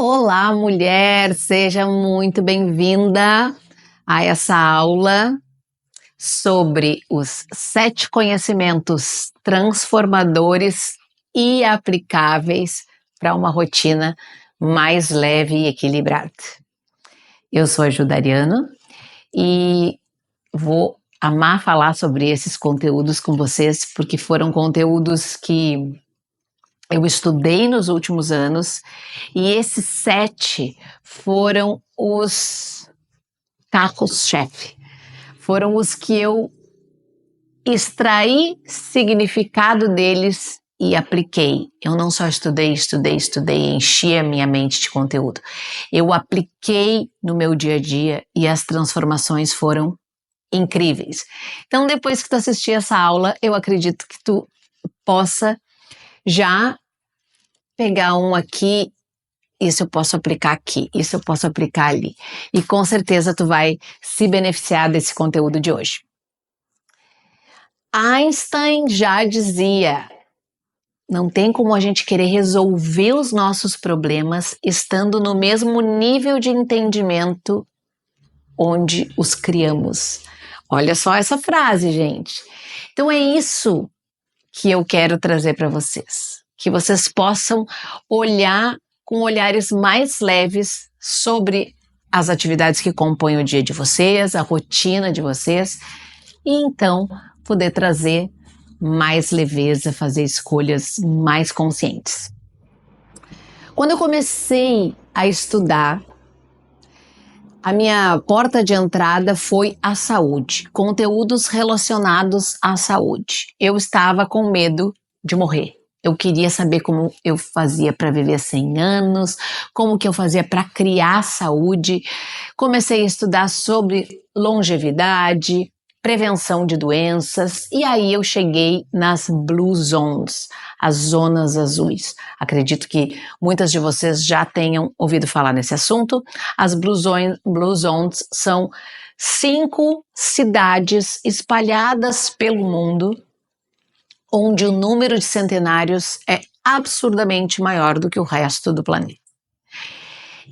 Olá, mulher! Seja muito bem-vinda a essa aula sobre os 7 conhecimentos transformadores e aplicáveis para uma rotina mais leve e equilibrada. Eu sou a Judariana e vou amar falar sobre esses conteúdos com vocês, porque foram conteúdos que eu estudei nos últimos anos e esses 7 foram os carros-chefe, foram os que eu extraí significado deles e apliquei. Eu não só estudei, enchi a minha mente de conteúdo. Eu apliquei no meu dia a dia e as transformações foram incríveis. Então, depois que tu assistir essa aula, eu acredito que tu possa já pegar um aqui, isso eu posso aplicar aqui, isso eu posso aplicar ali. E com certeza tu vai se beneficiar desse conteúdo de hoje. Einstein já dizia, não tem como a gente querer resolver os nossos problemas estando no mesmo nível de entendimento onde os criamos. Olha só essa frase, gente. Então é isso que eu quero trazer para vocês. Que vocês possam olhar com olhares mais leves sobre as atividades que compõem o dia de vocês, a rotina de vocês, e então poder trazer mais leveza, fazer escolhas mais conscientes. Quando eu comecei a estudar, a minha porta de entrada foi a saúde, conteúdos relacionados à saúde. Eu estava com medo de morrer. Eu queria saber como eu fazia para viver 100 anos, como que eu fazia para criar saúde. Comecei a estudar sobre longevidade, prevenção de doenças, e aí eu cheguei nas Blue Zones, as zonas azuis. Acredito que muitas de vocês já tenham ouvido falar nesse assunto. As Blue Zones são 5 cidades espalhadas pelo mundo, onde o número de centenários é absurdamente maior do que o resto do planeta.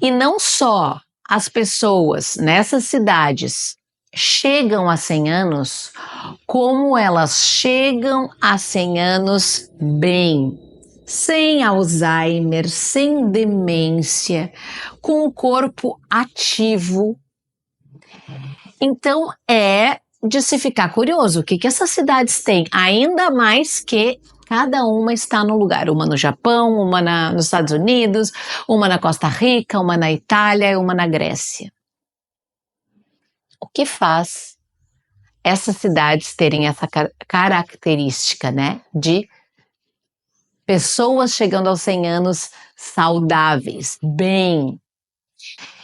E não só as pessoas nessas cidades chegam a 100 anos, como elas chegam a 100 anos bem, sem Alzheimer, sem demência, com o corpo ativo. Então é de se ficar curioso, o que essas cidades têm, ainda mais que cada uma está no lugar, uma no Japão, uma nos Estados Unidos, uma na Costa Rica, uma na Itália e uma na Grécia. O que faz essas cidades terem essa característica, né, de pessoas chegando aos 100 anos saudáveis, bem?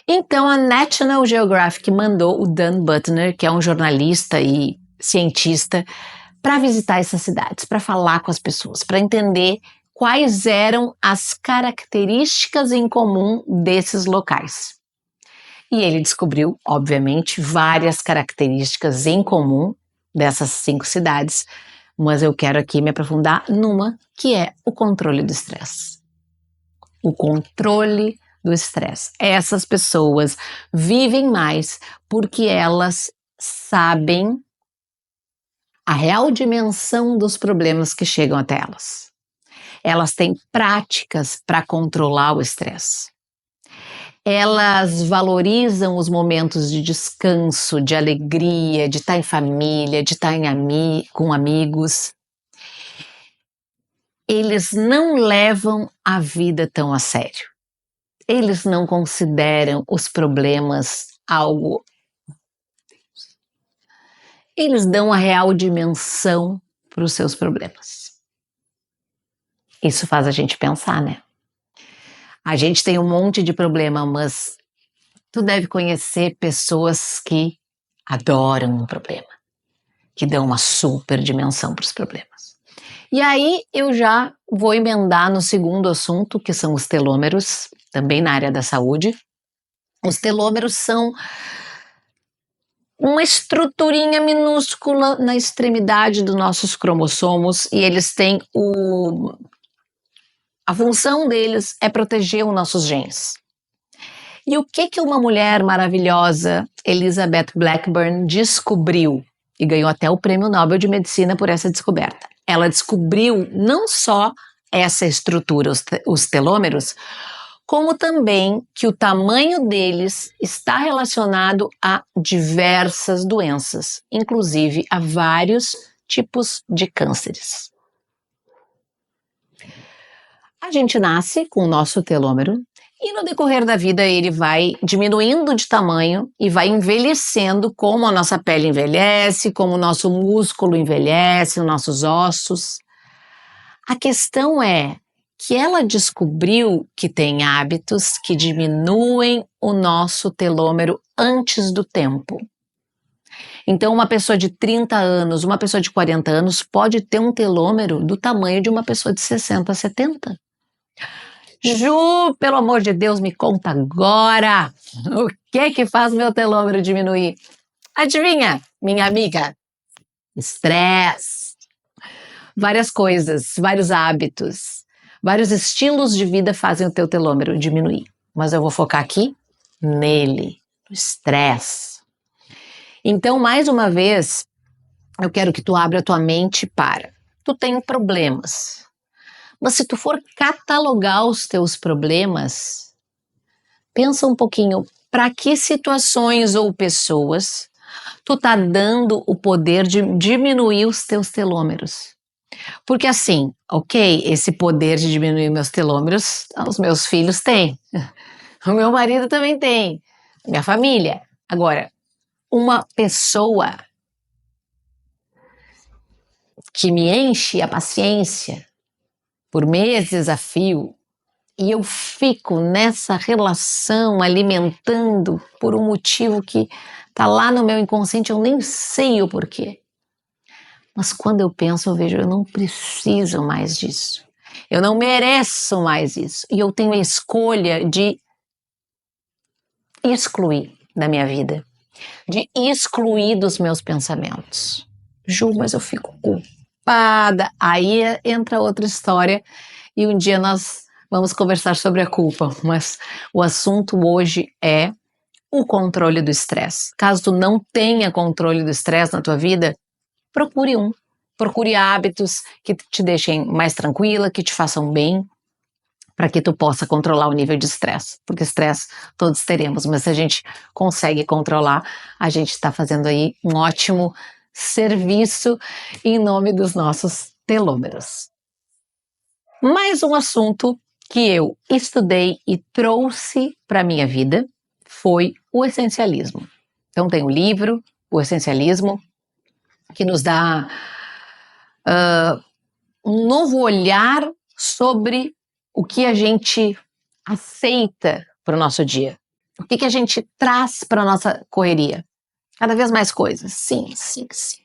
Então, a National Geographic mandou o Dan Buettner, que é um jornalista e cientista, para visitar essas cidades, para falar com as pessoas, para entender quais eram as características em comum desses locais. E ele descobriu, obviamente, várias características em comum dessas 5 cidades, mas eu quero aqui me aprofundar numa, que é o controle do estresse. O controle do estresse. Essas pessoas vivem mais porque elas sabem a real dimensão dos problemas que chegam até elas. Elas têm práticas para controlar o estresse. Elas valorizam os momentos de descanso, de alegria, de estar em família, de estar com amigos. Eles não levam a vida tão a sério. Eles não consideram os problemas algo. Eles dão a real dimensão para os seus problemas. Isso faz a gente pensar, né? A gente tem um monte de problema, mas tu deve conhecer pessoas que adoram um problema, que dão uma super dimensão para os problemas. E aí eu já vou emendar no segundo assunto, que são os telômeros, também na área da saúde. Os telômeros são uma estruturinha minúscula na extremidade dos nossos cromossomos e eles têm a função deles é proteger os nossos genes. E o que uma mulher maravilhosa, Elizabeth Blackburn, descobriu? E ganhou até o Prêmio Nobel de Medicina por essa descoberta. Ela descobriu não só essa estrutura, os telômeros, como também que o tamanho deles está relacionado a diversas doenças, inclusive a vários tipos de cânceres. A gente nasce com o nosso telômero e no decorrer da vida ele vai diminuindo de tamanho e vai envelhecendo como a nossa pele envelhece, como o nosso músculo envelhece, os nossos ossos. A questão é que ela descobriu que tem hábitos que diminuem o nosso telômero antes do tempo. Então, uma pessoa de 30 anos, uma pessoa de 40 anos pode ter um telômero do tamanho de uma pessoa de 60, 70. Ju, pelo amor de Deus, me conta agora, o que faz meu telômero diminuir? Adivinha, minha amiga? Estresse. Várias coisas, vários hábitos, vários estilos de vida fazem o teu telômero diminuir. Mas eu vou focar aqui nele, no estresse. Então, mais uma vez, eu quero que tu abra a tua mente para. Tu tem problemas. Mas se tu for catalogar os teus problemas, pensa um pouquinho para que situações ou pessoas tu tá dando o poder de diminuir os teus telômeros. Porque assim, ok, esse poder de diminuir meus telômeros, os meus filhos têm, o meu marido também tem, minha família. Agora, uma pessoa que me enche a paciência por meses a fio e eu fico nessa relação alimentando por um motivo que tá lá no meu inconsciente, eu nem sei o porquê. Mas quando eu penso, eu vejo, eu não preciso mais disso. Eu não mereço mais isso. E eu tenho a escolha de excluir da minha vida, de excluir dos meus pensamentos. Ju, mas eu fico culpada. Aí entra outra história e um dia nós vamos conversar sobre a culpa, mas o assunto hoje é o controle do estresse. Caso tu não tenha controle do estresse na tua vida, procure um. Procure hábitos que te deixem mais tranquila, que te façam bem, para que tu possa controlar o nível de estresse. Porque estresse todos teremos, mas se a gente consegue controlar, a gente está fazendo aí um ótimo serviço em nome dos nossos telômeros. Mais um assunto que eu estudei e trouxe para a minha vida foi o essencialismo. Então tem o livro, O Essencialismo, que nos dá um novo olhar sobre o que a gente aceita para o nosso dia. O que a gente traz para a nossa correria. Cada vez mais coisas. Sim, sim, sim.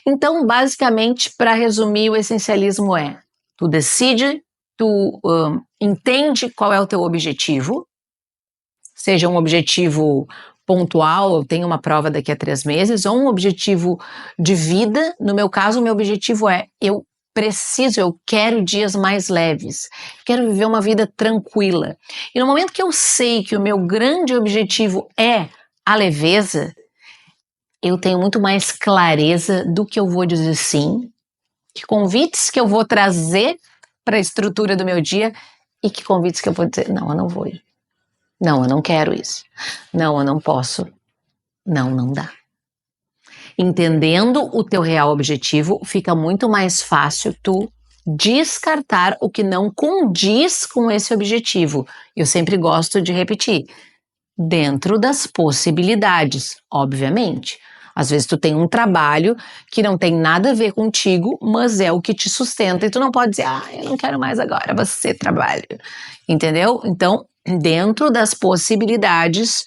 Então, basicamente, para resumir, o essencialismo é: tu decide, tu entende qual é o teu objetivo, seja um objetivo pontual, eu tenho uma prova daqui a 3 meses, ou um objetivo de vida. No meu caso, o meu objetivo é, eu quero dias mais leves, quero viver uma vida tranquila. E no momento que eu sei que o meu grande objetivo é a leveza, eu tenho muito mais clareza do que eu vou dizer sim, que convites que eu vou trazer para a estrutura do meu dia e que convites que eu vou dizer, não, eu não vou ir. Não, eu não quero isso. Não, eu não posso. Não, não dá. Entendendo o teu real objetivo, fica muito mais fácil tu descartar o que não condiz com esse objetivo. Eu sempre gosto de repetir, dentro das possibilidades, obviamente. Às vezes tu tem um trabalho que não tem nada a ver contigo, mas é o que te sustenta e tu não pode dizer, eu não quero mais agora, você trabalha. Entendeu? Então, dentro das possibilidades,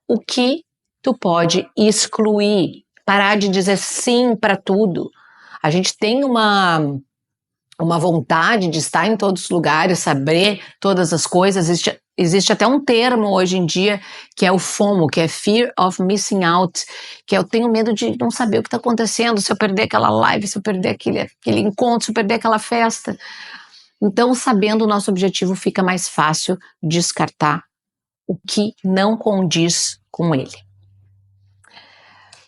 o que tu pode excluir, parar de dizer sim para tudo. A gente tem uma vontade de estar em todos os lugares, saber todas as coisas. Existe até um termo hoje em dia que é o FOMO, que é Fear of Missing Out, que eu tenho medo de não saber o que está acontecendo, se eu perder aquela live, se eu perder aquele encontro, se eu perder aquela festa. Então, sabendo o nosso objetivo, fica mais fácil descartar o que não condiz com ele.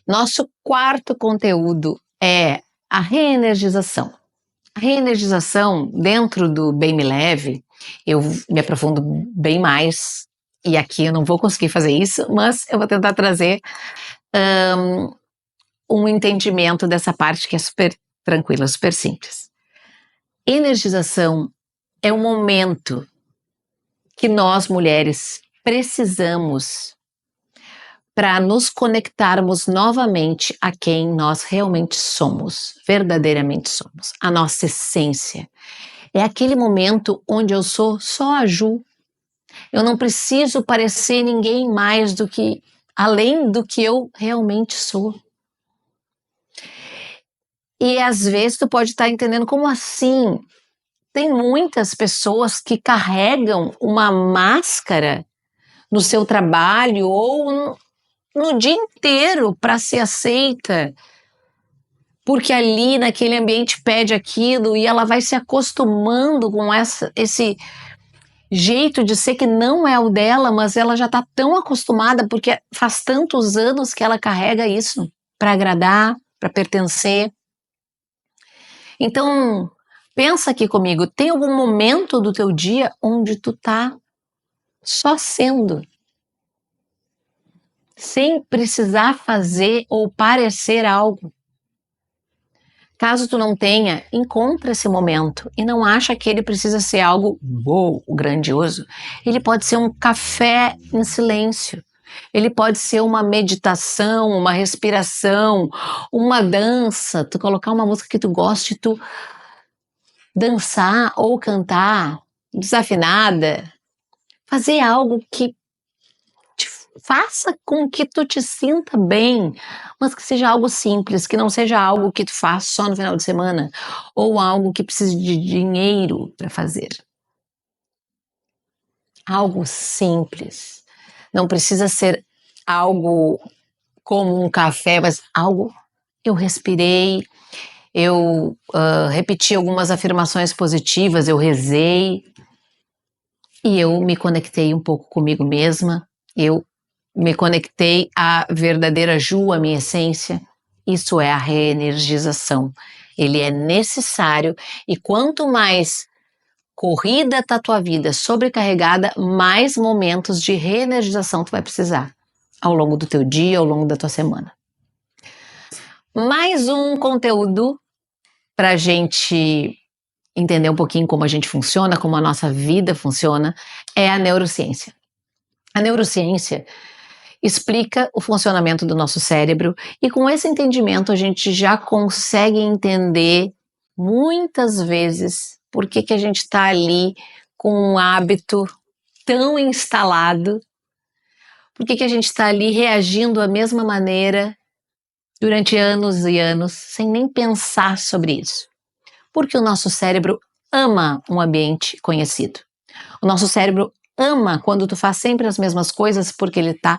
Nosso quarto conteúdo é a reenergização. A reenergização, dentro do Bem Me Leve, eu me aprofundo bem mais, e aqui eu não vou conseguir fazer isso, mas eu vou tentar trazer um entendimento dessa parte que é super tranquila, super simples. Energização é um momento que nós, mulheres, precisamos para nos conectarmos novamente a quem nós realmente somos, verdadeiramente somos, a nossa essência. É aquele momento onde eu sou só a Ju. Eu não preciso parecer ninguém mais do que, além do que eu realmente sou. E às vezes tu pode estar entendendo como assim? Tem muitas pessoas que carregam uma máscara no seu trabalho ou no dia inteiro para ser aceita, porque ali naquele ambiente pede aquilo e ela vai se acostumando com esse jeito de ser que não é o dela, mas ela já está tão acostumada porque faz tantos anos que ela carrega isso para agradar, para pertencer. Então, pensa aqui comigo, tem algum momento do teu dia onde tu tá só sendo, sem precisar fazer ou parecer algo? Caso tu não tenha, encontra esse momento e não acha que ele precisa ser algo grandioso. Ele pode ser um café em silêncio. Ele pode ser uma meditação, uma respiração, uma dança. Tu colocar uma música que tu goste, tu dançar ou cantar desafinada. Fazer algo que faça com que tu te sinta bem, mas que seja algo simples, que não seja algo que tu faz só no final de semana, ou algo que precise de dinheiro para fazer. Algo simples. Não precisa ser algo como um café, mas algo. Eu respirei, eu repeti algumas afirmações positivas, eu rezei, e eu me conectei um pouco comigo mesma, eu me conectei à verdadeira Ju, à minha essência. Isso é a reenergização. Ele é necessário e quanto mais corrida tá a tua vida, sobrecarregada, mais momentos de reenergização tu vai precisar ao longo do teu dia, ao longo da tua semana. Mais um conteúdo para a gente entender um pouquinho como a gente funciona, como a nossa vida funciona, é a neurociência. A neurociência explica o funcionamento do nosso cérebro e com esse entendimento a gente já consegue entender muitas vezes por que a gente está ali com um hábito tão instalado, por que a gente está ali reagindo da mesma maneira durante anos e anos sem nem pensar sobre isso. Porque o nosso cérebro ama um ambiente conhecido. O nosso cérebro ama quando tu faz sempre as mesmas coisas porque ele está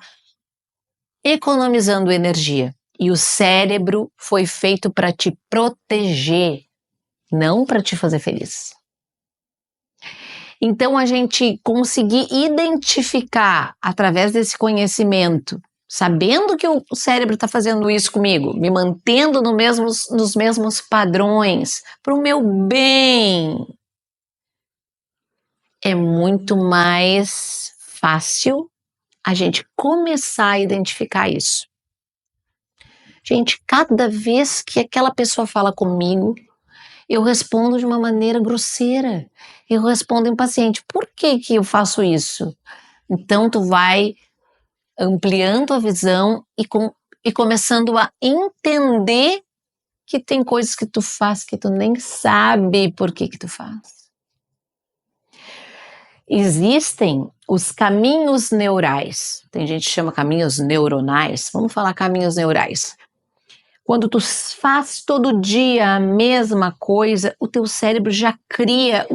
economizando energia. E o cérebro foi feito para te proteger, não para te fazer feliz. Então, a gente conseguir identificar através desse conhecimento, sabendo que o cérebro está fazendo isso comigo, me mantendo nos mesmos padrões, para o meu bem, é muito mais fácil a gente começar a identificar isso. Gente, cada vez que aquela pessoa fala comigo, eu respondo de uma maneira grosseira. Eu respondo impaciente. Por que eu faço isso? Então, tu vai ampliando a visão e começando a entender que tem coisas que tu faz que tu nem sabe por que tu faz. Existem os caminhos neurais. Tem gente que chama caminhos neuronais. Vamos falar caminhos neurais. Quando tu faz todo dia a mesma coisa, o teu cérebro já cria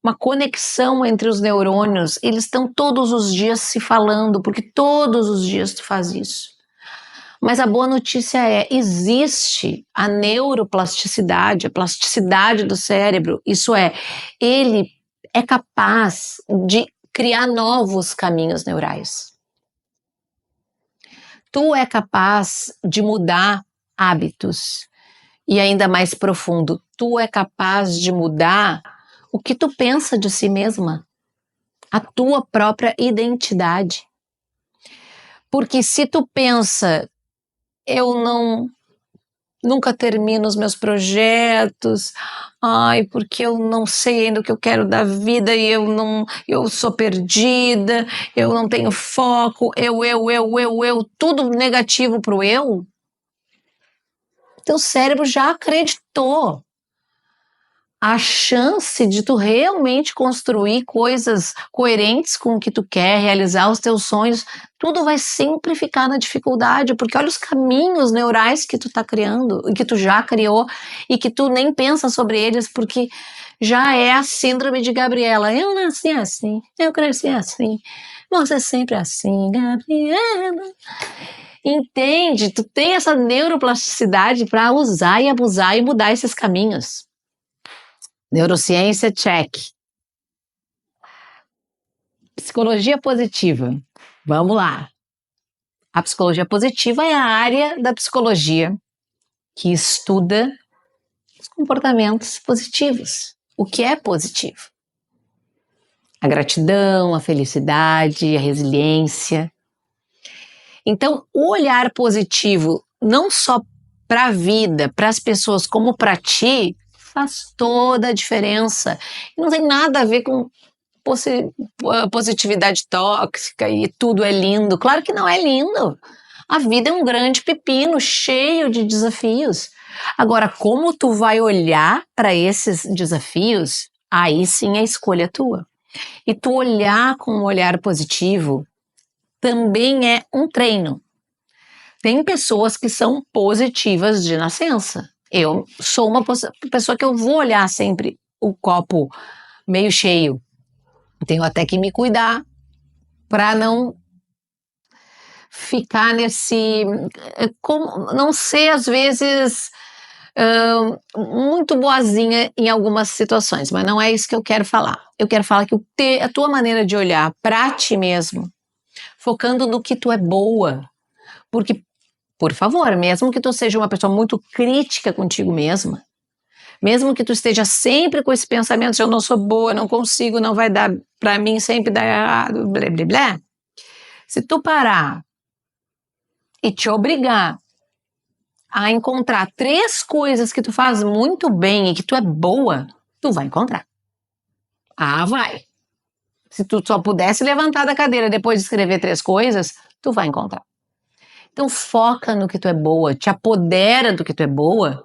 uma conexão entre os neurônios. Eles estão todos os dias se falando, porque todos os dias tu faz isso. Mas a boa notícia é, existe a neuroplasticidade, a plasticidade do cérebro. Isso é, ele é capaz de criar novos caminhos neurais. Tu é capaz de mudar hábitos. E ainda mais profundo, tu é capaz de mudar o que tu pensa de si mesma, a tua própria identidade. Porque se tu pensa, eu nunca termino os meus projetos, porque eu não sei ainda o que eu quero da vida e eu sou perdida, eu não tenho foco, eu, tudo negativo pro eu, teu cérebro já acreditou. A chance de tu realmente construir coisas coerentes com o que tu quer, realizar os teus sonhos, tudo vai sempre ficar na dificuldade, porque olha os caminhos neurais que tu tá criando, que tu já criou, e que tu nem pensa sobre eles, porque já é a síndrome de Gabriela. Eu nasci assim, eu cresci assim, você é sempre assim, Gabriela. Entende? Tu tem essa neuroplasticidade para usar e abusar e mudar esses caminhos. Neurociência, check. Psicologia positiva. Vamos lá. A psicologia positiva é a área da psicologia que estuda os comportamentos positivos. O que é positivo? A gratidão, a felicidade, a resiliência. Então, o olhar positivo, não só para a vida, para as pessoas, como para ti, faz toda a diferença. Não tem nada a ver com positividade tóxica e tudo é lindo. Claro que não é lindo. A vida é um grande pepino, cheio de desafios. Agora, como tu vai olhar para esses desafios, aí sim é escolha tua. E tu olhar com um olhar positivo também é um treino. Tem pessoas que são positivas de nascença. Eu sou uma pessoa que eu vou olhar sempre o copo meio cheio. Tenho até que me cuidar para não ficar não ser às vezes muito boazinha em algumas situações, mas não é isso que eu quero falar. Eu quero falar que a tua maneira de olhar para ti mesmo, focando no que tu é boa, porque, por favor, mesmo que tu seja uma pessoa muito crítica contigo mesma, mesmo que tu esteja sempre com esse pensamento de eu não sou boa, não consigo, não vai dar para mim, sempre dá errado, blá, blá, blá. Se tu parar e te obrigar a encontrar 3 coisas que tu faz muito bem e que tu é boa, tu vai encontrar. Vai. Se tu só pudesse levantar da cadeira depois de escrever 3 coisas, tu vai encontrar. Então foca no que tu é boa, te apodera do que tu é boa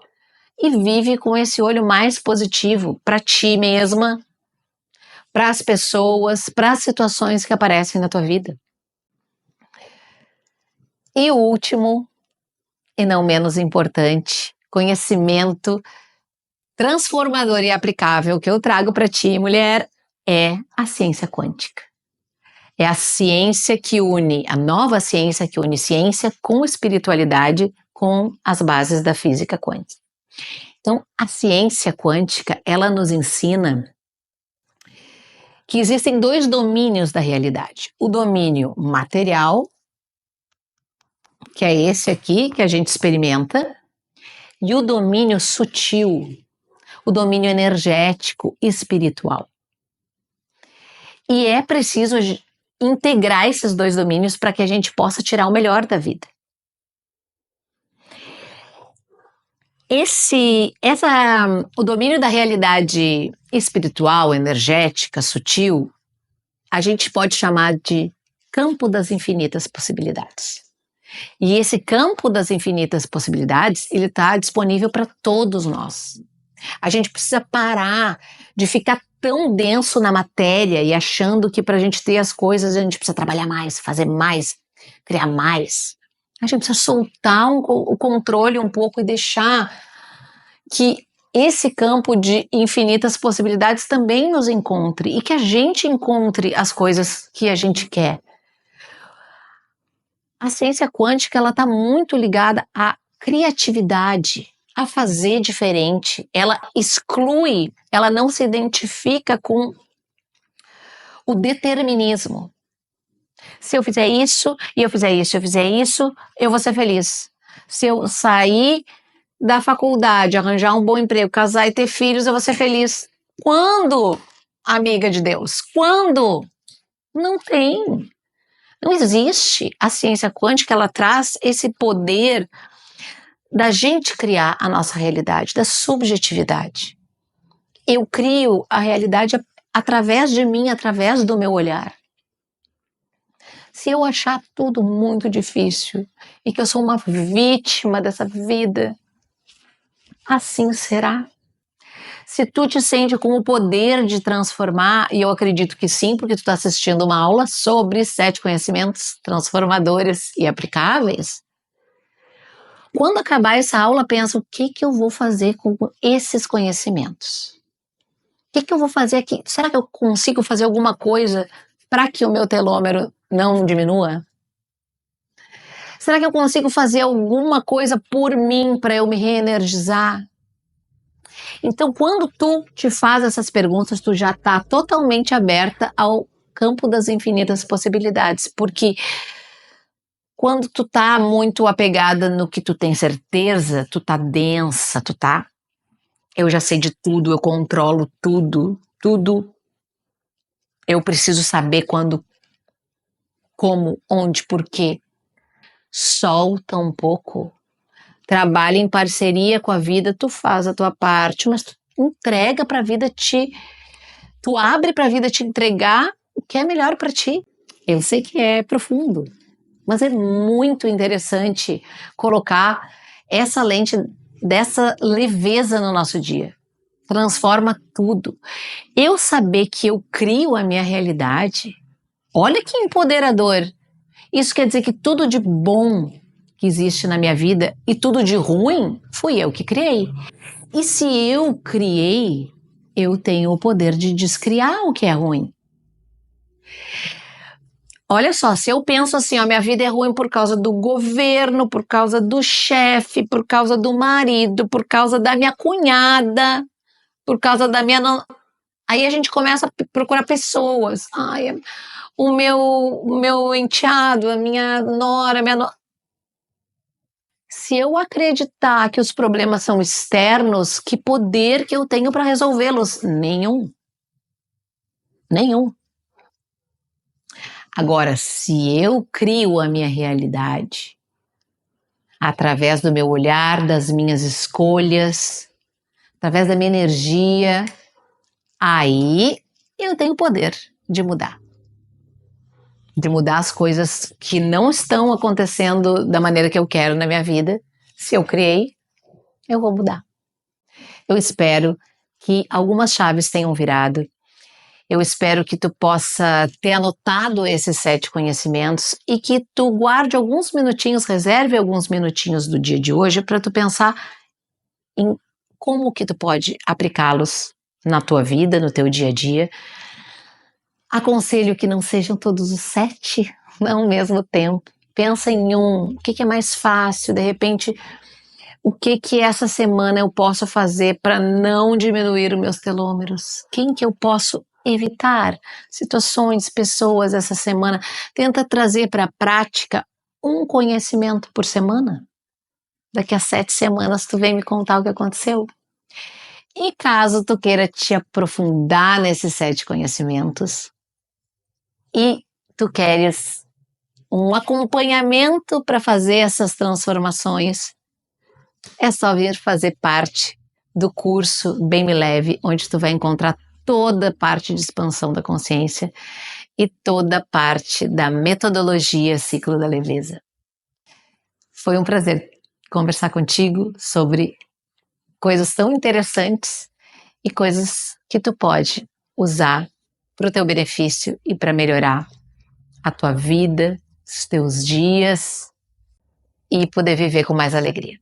e vive com esse olho mais positivo para ti mesma, para as pessoas, para as situações que aparecem na tua vida. E o último, e não menos importante, conhecimento transformador e aplicável que eu trago para ti, mulher, é a ciência quântica. É a ciência que une, a nova ciência que une ciência com espiritualidade, com as bases da física quântica. Então, a ciência quântica, ela nos ensina que existem 2 domínios da realidade. O domínio material, que é esse aqui que a gente experimenta, e o domínio sutil, o domínio energético, espiritual. E é preciso integrar esses 2 domínios para que a gente possa tirar o melhor da vida. O domínio da realidade espiritual, energética, sutil, a gente pode chamar de campo das infinitas possibilidades. E esse campo das infinitas possibilidades, ele está disponível para todos nós. A gente precisa parar de ficar tão denso na matéria e achando que para a gente ter as coisas a gente precisa trabalhar mais, fazer mais, criar mais. A gente precisa soltar o controle um pouco e deixar que esse campo de infinitas possibilidades também nos encontre e que a gente encontre as coisas que a gente quer. A ciência quântica, ela está muito ligada à criatividade, a fazer diferente. Ela exclui, ela não se identifica com o determinismo. Se eu fizer isso, e eu fizer isso, eu fizer isso, eu vou ser feliz. Se eu sair da faculdade, arranjar um bom emprego, casar e ter filhos, eu vou ser feliz. Quando, amiga de Deus? Quando? Não tem. Não existe. A ciência quântica, ela traz esse poder da gente criar a nossa realidade, da subjetividade. Eu crio a realidade através de mim, através do meu olhar. Se eu achar tudo muito difícil e que eu sou uma vítima dessa vida, assim será. Se tu te sente com o poder de transformar, e eu acredito que sim, porque tu está assistindo uma aula sobre 7 conhecimentos transformadores e aplicáveis, quando acabar essa aula, pensa, o que eu vou fazer com esses conhecimentos? O que eu vou fazer aqui? Será que eu consigo fazer alguma coisa para que o meu telômero não diminua? Será que eu consigo fazer alguma coisa por mim para eu me reenergizar? Então, quando tu te faz essas perguntas, tu já está totalmente aberta ao campo das infinitas possibilidades, porque quando tu tá muito apegada no que tu tem certeza, tu tá densa, tu tá... Eu já sei de tudo, eu controlo tudo, tudo. Eu preciso saber quando, como, onde, por quê. Solta um pouco. Trabalha em parceria com a vida, tu faz a tua parte, mas tu entrega para a vida tu abre para a vida te entregar o que é melhor para ti. Eu sei que é profundo, mas é muito interessante colocar essa lente dessa leveza no nosso dia. Transforma tudo. Eu saber que eu crio a minha realidade, olha que empoderador. Isso quer dizer que tudo de bom que existe na minha vida e tudo de ruim fui eu que criei. E se eu criei, eu tenho o poder de descriar o que é ruim. Olha só, se eu penso assim, ó, minha vida é ruim por causa do governo, por causa do chefe, por causa do marido, por causa da minha cunhada, por causa da minha... Aí a gente começa a procurar pessoas. Ai, o meu enteado, a minha nora, Se eu acreditar que os problemas são externos, que poder que eu tenho para resolvê-los? Nenhum. Nenhum. Agora, se eu crio a minha realidade através do meu olhar, das minhas escolhas, através da minha energia, aí eu tenho o poder de mudar. De mudar as coisas que não estão acontecendo da maneira que eu quero na minha vida. Se eu criei, eu vou mudar. Eu espero que algumas chaves tenham virado. Eu espero que tu possa ter anotado esses 7 conhecimentos e que tu guarde alguns minutinhos, reserve alguns minutinhos do dia de hoje para tu pensar em como que tu pode aplicá-los na tua vida, no teu dia a dia. Aconselho que não sejam todos os 7 ao mesmo tempo. Pensa em um, o que é mais fácil, de repente, o que essa semana eu posso fazer para não diminuir os meus telômeros? Quem que eu posso evitar? Situações, pessoas essa semana. Tenta trazer para a prática um conhecimento por semana. Daqui a 7 semanas tu vem me contar o que aconteceu. E caso tu queira te aprofundar nesses 7 conhecimentos e tu queres um acompanhamento para fazer essas transformações, é só vir fazer parte do curso Bem Me Leve, onde tu vai encontrar toda a parte de expansão da consciência e toda a parte da metodologia Ciclo da Leveza. Foi um prazer conversar contigo sobre coisas tão interessantes e coisas que tu pode usar para o teu benefício e para melhorar a tua vida, os teus dias e poder viver com mais alegria.